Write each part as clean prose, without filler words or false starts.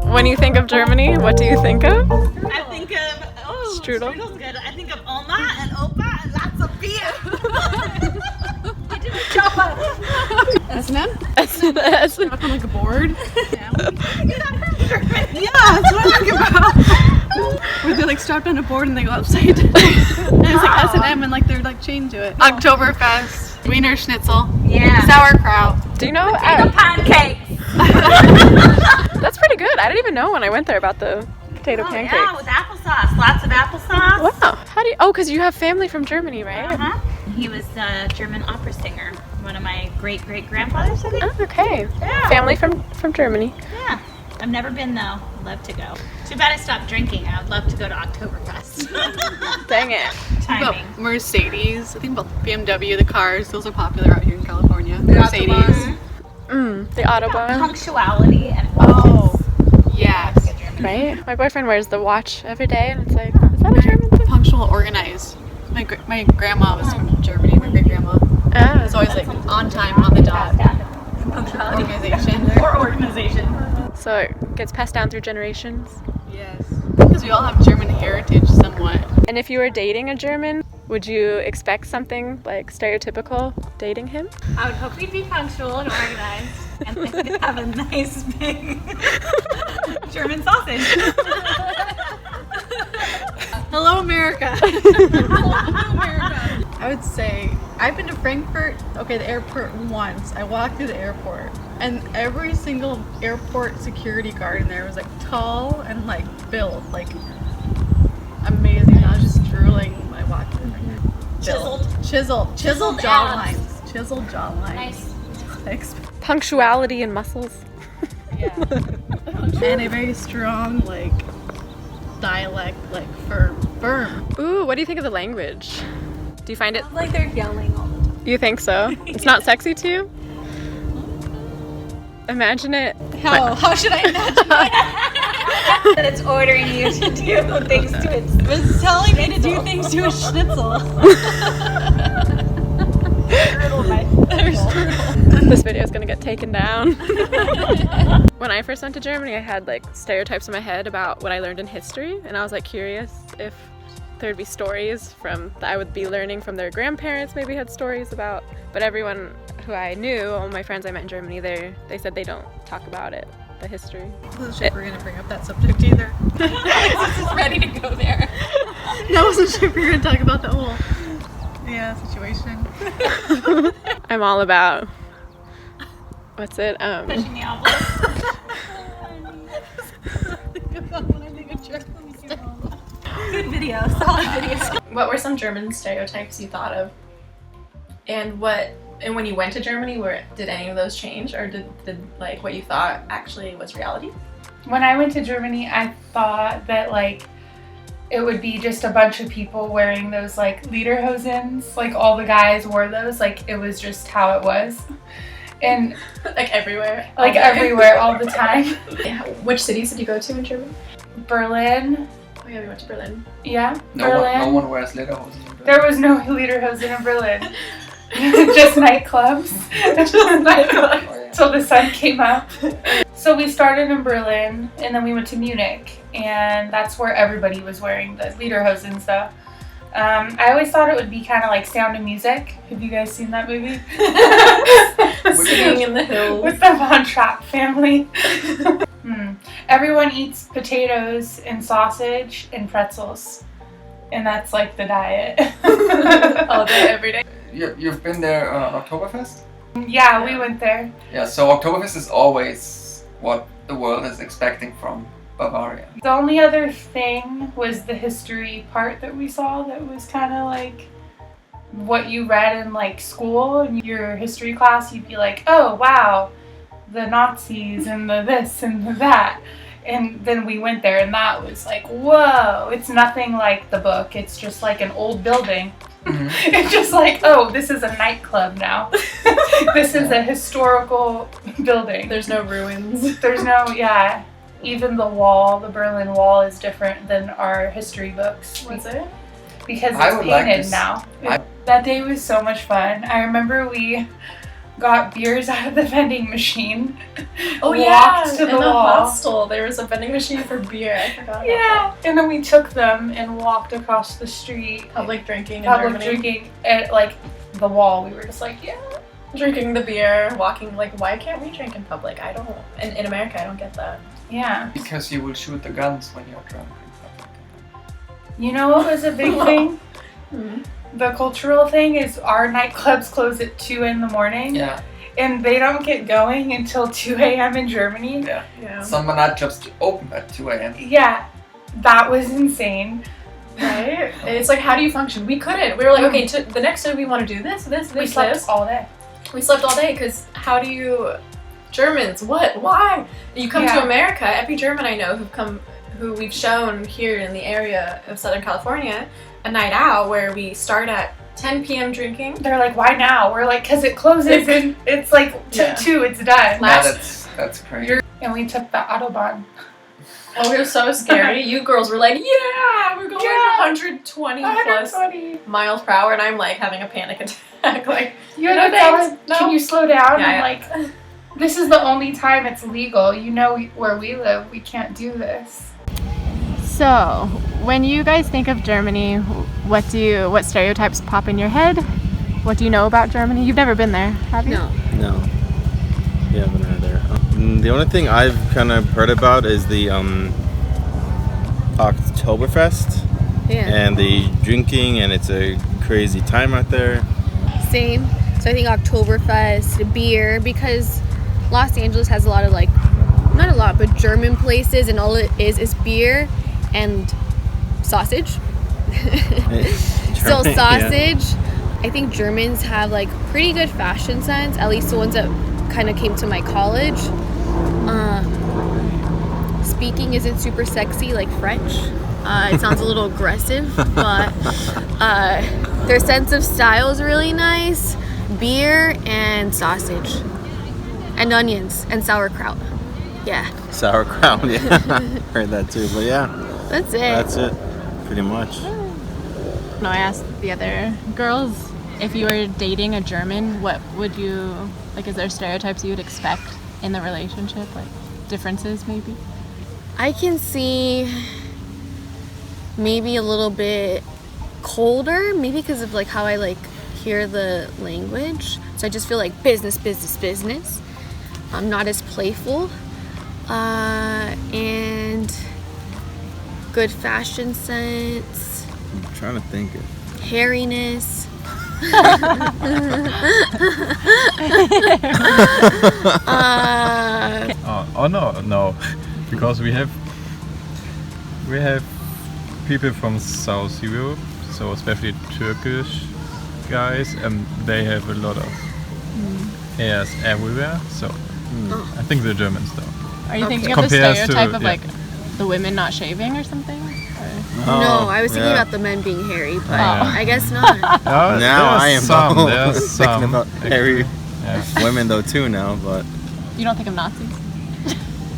When you think of Germany, what do you think of? I think of, strudel. Strudel's good. I think of Oma and Opa and lots of beer. S&M? S&M. Up on like a board? Yeah, that's what I'm thinking about. Where they're like strapped on a board and they go upside down. And it's like S&M and like they're like chained to it. Oktoberfest, Wiener Schnitzel, Yeah. sauerkraut. Do you know? Potato pancakes. That's pretty good. I didn't even know when I went there about the potato pancakes. Yeah, with applesauce. Lots of applesauce. Wow. How do you? Oh, because you have family from Germany, right? Uh-huh. He was a German opera singer. One of my great-great-grandfathers, I think. Oh, okay. Yeah. Family from Germany. Yeah. I've never been, though. I'd love to go. Too bad I stopped drinking. I would love to go to Oktoberfest. Dang it. Timing. About Mercedes. I think about BMW, the cars. Those are popular out here in California. The Mercedes. Autobahn. The Autobahn. Punctuality and Oh, yes. Right? My boyfriend wears the watch every day, and it's like, is that a German thing? Punctual, organized. My grandma was from Germany. My great grandma. Ah. It's always like on time, on the dot. Punctuality. Organization. Or organization. So it gets passed down through generations. Yes. Because we all have German heritage somewhat. And if you were dating a German, would you expect something like stereotypical dating him? I would hope he'd be punctual and organized. And that he'd have a nice big German sausage. Hello, America. Hello, America. I would say I've been to Frankfurt, the airport once. I walked through the airport, and every single airport security guard in there was like tall and like built, like amazing. I was just drooling when I walked through. Chiseled Chiseled jawlines. Chiseled jawlines. Nice. Punctuality and muscles. Yeah. And a very strong dialect, firm. Ooh, what do you think of the language? Do you find it? Like they're yelling all the time. You think so? It's not sexy to you? Imagine it. How should I imagine it? That it's ordering you to do things to it. It's telling me to do things to a schnitzel. This video is gonna get taken down. When I first went to Germany, I had stereotypes in my head about what I learned in history, and I was curious if there'd be stories that I would be learning from their grandparents, maybe had stories about. But everyone who I knew, all my friends I met in Germany, they said they don't talk about it, the history. I wasn't sure if we're gonna bring up that subject either. This is ready to go there. I wasn't sure if we were gonna talk about the whole situation. I'm all about what's it? Pushing the envelope. Good video, solid videos. What were some German stereotypes you thought of? And when you went to Germany, did any of those change, or did what you thought actually was reality? When I went to Germany, I thought that it would be just a bunch of people wearing those lederhosens, all the guys wore those, it was just how it was. And everywhere? Everywhere all the time. Yeah. Which cities did you go to in Germany? Berlin. Oh yeah, we went to Berlin. Yeah, No Berlin. one wears lederhosen in Berlin. There was no lederhosen in Berlin. Just nightclubs. Just nightclubs. Oh, yeah. Till the sun came up. So we started in Berlin, and then we went to Munich, and that's where everybody was wearing the lederhosen stuff. I always thought it would be kind of like Sound of Music. Have you guys seen that movie? Singing in the hills. With the Von Trapp family. Everyone eats potatoes and sausage and pretzels. And that's the diet. All day, every day. You've been there on Oktoberfest? Yeah, we went there. Yeah, so Oktoberfest is always what the world is expecting from Bavaria. The only other thing was the history part that we saw that was kind of what you read in school. In your history class, you'd be oh wow, the Nazis and the this and the that. And then we went there and that was whoa, it's nothing like the book. It's just an old building. Mm-hmm. It's just oh, this is a nightclub now. This is a historical building. There's no ruins. There's no, yeah. Even the wall, the Berlin Wall, is different than our history books. Was it? Because it's painted now. That day was so much fun. I remember we got beers out of the vending machine. Oh walked to in the the wall. hostel there was a vending machine for beer. I forgot about Yeah, and then we took them and walked across the street. that. Public drinking in Public Germany. drinking at like the wall. We were just like, yeah. Drinking the beer, walking, like, why can't we drink in public? I don't, in America, I don't get that. Yeah. Because you will shoot the guns when you're drunk. You know what was a big thing? Hmm. The cultural thing is our nightclubs close at 2 in the morning. Yeah. And they don't get going until 2 a.m. in Germany. Yeah. Yeah. Some nightclubs open at 2 a.m. Yeah, that was insane. Right? It's like, how do you function? We couldn't. We were like, okay, the next day we want to do this, We slept this. all day. We slept all day because how do you... Germans, what? Why? You come to Yeah. America, every German I know who we've shown here in the area of Southern California, a night out where we start at 10 p.m. drinking. They're like, why now? We're like, because it closes and it's like Yeah. 2, it's done. Yeah, that's crazy. And we took the Autobahn. Oh, it was so scary. You girls were like, yeah, we're going Yeah. 120 plus 120. miles per hour, and I'm like having a panic attack. Like, You had No, to tell thanks. us, No. can you slow down? Yeah, And like, this is the only time it's legal. You know where we live, we can't do this. So, when you guys think of Germany, what stereotypes pop in your head? What do you know about Germany? You've never been there, have you? No. No. Yeah, I've been out there. The only thing I've kind of heard about is the Oktoberfest Yeah. and the drinking, and it's a crazy time out there. Same. So I think Oktoberfest, beer, because Los Angeles has a lot of like, not a lot, but German places, and all it is beer and sausage. So German, sausage. I think Germans have like pretty good fashion sense, at least the ones that kind of came to my college. Speaking isn't super sexy like French. It sounds a little aggressive, but their sense of style is really nice. Beer and sausage and onions and sauerkraut. Yeah, Sauerkraut, yeah. Heard that too, but yeah, that's it. that's it, pretty much. No, I asked the other girls, if you were dating a German, what would you, like, is there stereotypes you would expect in the relationship? Like, differences maybe? I can see maybe a little bit colder, maybe because of like how I like hear the language. So I just feel like business. I'm not as playful. And good fashion sense, I'm trying to think it. hairiness. No, because we have people from South Europe, so especially Turkish guys, and they have a lot of hairs everywhere. So I think the Germans though. Are you thinking of the Compares to- stereotype of yeah. like the women not shaving or something? Or... No, I was thinking yeah. about the men being hairy, but Yeah. I guess not. Now I am some. though. There's thinking some. about hairy Yeah. women though too now, but You don't think of Nazis?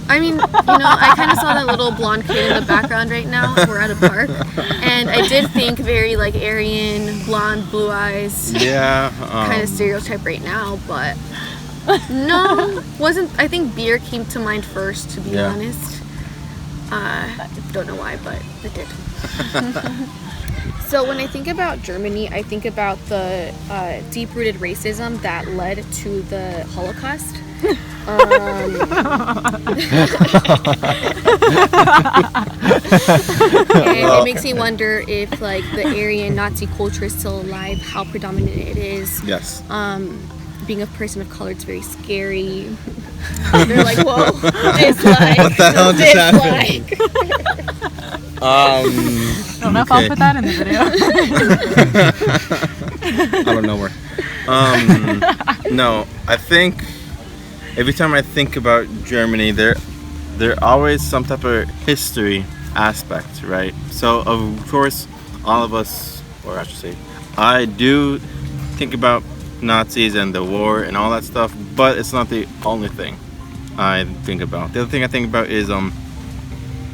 I mean, I kind of saw that little blonde kid in the background right now. We're at a park, and I did think very like Aryan, blonde, blue eyes, yeah, kind of stereotype right now. But no, wasn't. I think beer came to mind first, to be Yeah. honest. Don't know why, but it did. So when I think about Germany, I think about the deep-rooted racism that led to the Holocaust. And it makes me wonder if like the Aryan Nazi culture is still alive, how predominant it is. yes. Being a person of color, it's very scary. They're like, whoa, dislike. What the hell just happened? Dislike. I don't know if I'll Okay. put that in the video. Out of nowhere. No, I think every time I think about Germany, there always some type of history aspect, right? So of course, all of us, or I should say, I do think about Nazis and the war and all that stuff, but it's not the only thing I think about. The other thing I think about is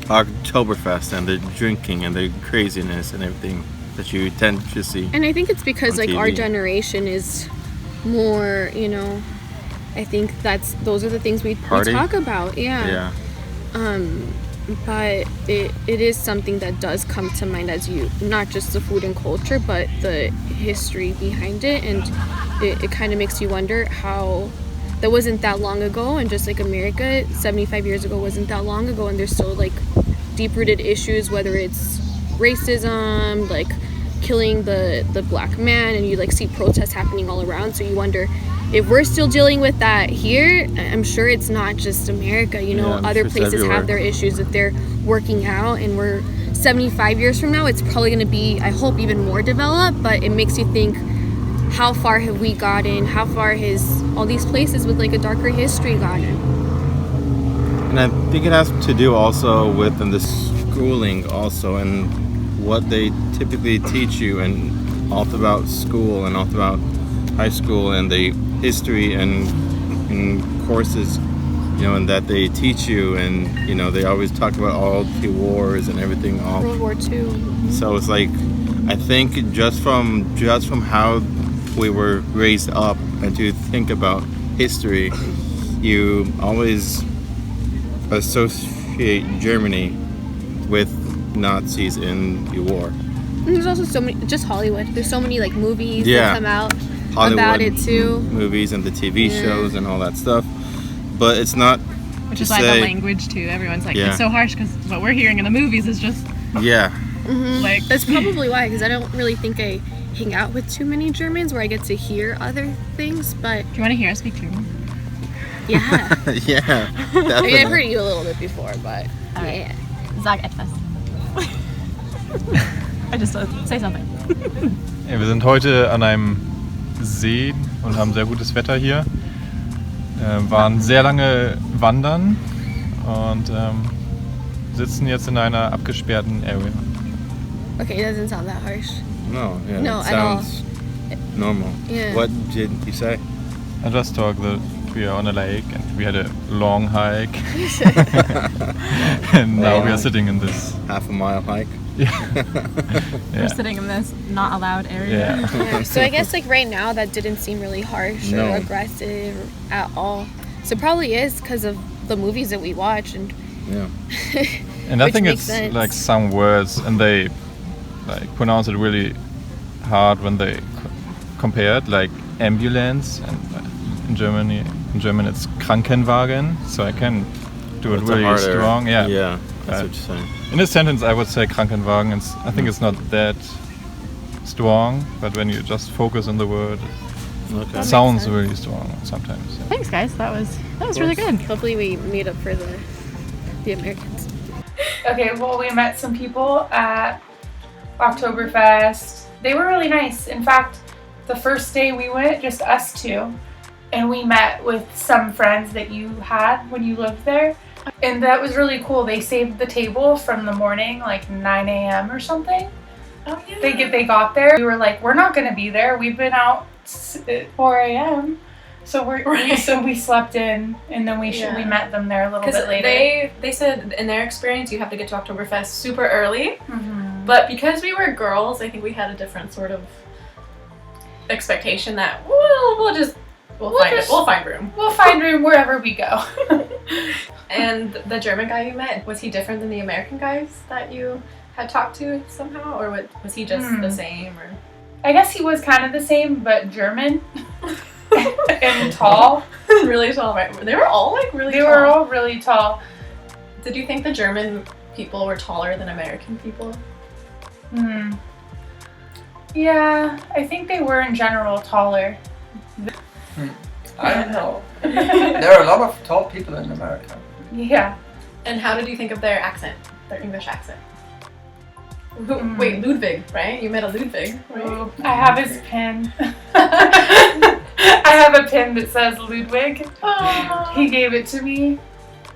Oktoberfest and the drinking and the craziness and everything that you tend to see. And I think it's because On like our TV. generation is more, I think those are the things we talk about. Yeah. But it is something that does come to mind as you, not just the food and culture, but the history behind it. And it kind of makes you wonder how that wasn't that long ago. And just like America, 75 years ago wasn't that long ago. And there's still like deep-rooted issues, whether it's racism, like killing the black man, and you like see protests happening all around. So you wonder, if we're still dealing with that here, I'm sure it's not just America, other places have their issues that they're working out, and we're 75 years from now, it's probably going to be, I hope, even more developed. But it makes you think, how far have we gotten? How far has all these places with like a darker history gotten? And I think it has to do also with the schooling also, and what they typically teach you, and all throughout school and all throughout high school, and the history and courses, and that they teach you, and they always talk about all the wars and everything. All World War II. So it's like, I think just from how we were raised up, and to think about history, you always associate Germany with Nazis in the war. And there's also so many, just Hollywood. There's so many like movies that come out Hollywood about it too. Movies and the TV shows and all that stuff. But it's not. Which is why the language too. Everyone's like, it's so harsh because what we're hearing in the movies is just. Yeah. Like that's probably why, because I don't really think I hang out with too many Germans where I get to hear other things. But do you want to hear us speak German? Yeah. Yeah. I mean, I've heard you a little bit before, but yeah. Sag etwas. I just say something. Ja, wir sind heute an einem See und haben sehr gutes Wetter hier. Waren sehr lange wandern und sitzen jetzt in einer abgesperrten Area. Okay, it doesn't sound that harsh. No, yeah, no, it sounds normal. Yeah. What did you say? I just talked that we are on a lake and we had a long hike. And now we are sitting in this half-a-mile hike. Yeah. We're sitting in this not allowed area. Yeah. So I guess like right now that didn't seem really harsh or aggressive at all. So it probably is because of the movies that we watch, and and I think it's like some words, and they like pronounce it really hard when they compare it, like ambulance, and in German it's Krankenwagen, so I can do it really strong. Yeah, that's what you're saying. In a sentence I would say Krankenwagen, and I think it's not that strong, but when you just focus on the word, it sounds really strong sometimes. Thanks guys, that was really good. Hopefully we made up for the Americans. Okay, well, we met some people at Oktoberfest. They were really nice. In fact, the first day we went, just us two, and we met with some friends that you had when you lived there. And that was really cool. They saved the table from the morning, like 9 a.m. or something. Oh, yeah. They got there. We were like, we're not going to be there. We've been out at 4 a.m. So we slept in, and then we met them there a little bit later. They said in their experience you have to get to Oktoberfest super early, but because we were girls, I think we had a different sort of expectation that we'll find room. We'll find room wherever we go. And the German guy you met, was he different than the American guys that you had talked to somehow, or was he just the same? Or I guess he was kind of the same, but German. And tall. Really tall, right? They were all like really tall. They were all really tall. Did you think the German people were taller than American people? Yeah, I think they were in general taller. I don't know. There are a lot of tall people in America. Yeah. And how did you think of their accent, their English accent? Wait, Ludwig, right? You met a Ludwig, right? I have his pin. I have a pin that says Ludwig. He gave it to me.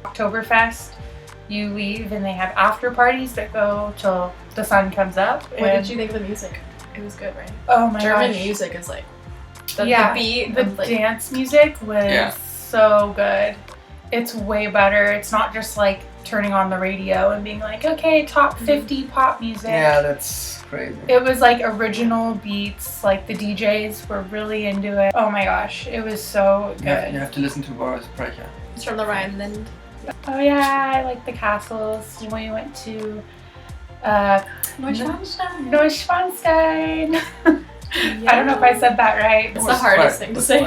Oktoberfest, you leave and they have after parties that go till the sun comes up. What did you think of the music? It was good, right? Oh my gosh. German music is like the beat. The dance music was so good. It's way better. It's not just like turning on the radio and being like, okay, top 50 pop music. Yeah, that's crazy. It was like original beats, like the DJs were really into it. Oh my gosh, it was so good. You have to listen to Boris Breaker. It's from the Rhineland. Oh yeah, I like the castles. We went to Neuschwanstein. I don't know if I said that right. It's the hardest thing to say.